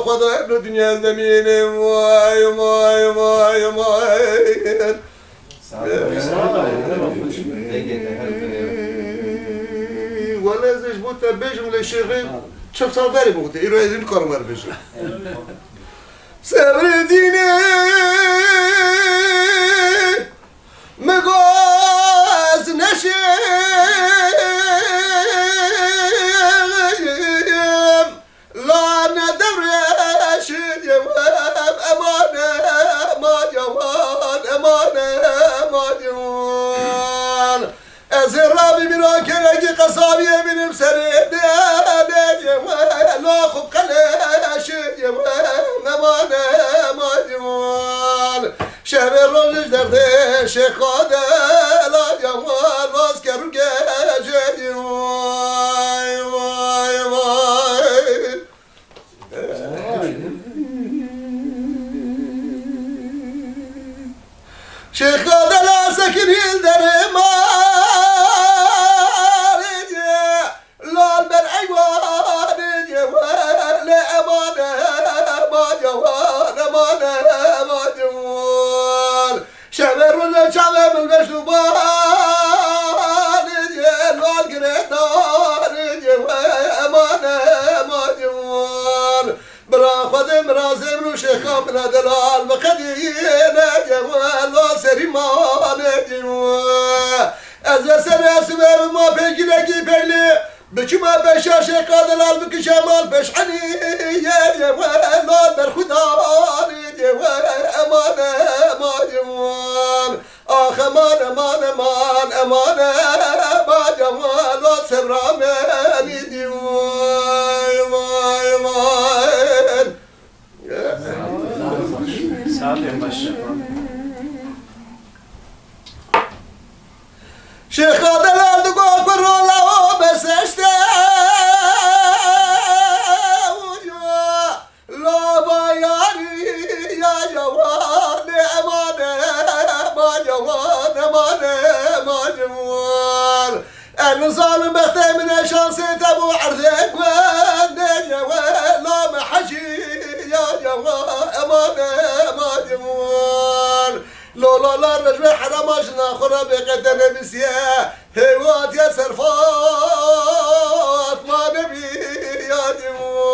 خدا ابن دنیا زمینم وای وای وای وای ولی ازش بود بجم لشیخی چه سال داری بود ایرو ازین کارم بر بجم صبر دینه مگاز نشیم لا ندر شدیم امانه ما جوان امانه ما جوان از رابی بیرا کرگی قصابی بینم سری دیم لا خوب قلشیم امانه ما جوان شب روزش درده شخاده لا جوان باز کرو گجدی وای وای وای شخاده لا سکن هیل در ماریجه لال بر ایوانیجه ولی امانه ما جوان امانه ما جوان شب روز شب ملبشو بانیجه لال گردانیجه امانه ما جوان برا خودم رازم رو شخام ندلال بقدینه جوان لا سریمانه جوان از سر اسمه ما پیگیرگی پیلی بچما بشا شقادلال بکشمال بشعنی جوان لال بر خدانی جوان امانه ما جوان آخ امان امان امان امانه ما جوان لا سبرامنی جوان وای وای سالم باشه شیخ دلال دو گل رولا و بسشته لا بایاری یا جوان امانه ما جوان امانه ما جوان النظام بخته من شانسي تبو عرضك جوان لا محشي يا جوان امانه ما جوان لا رجل حرماشنا خرا بقدر نسيه هوات يا سرفات ما نبي يا دموع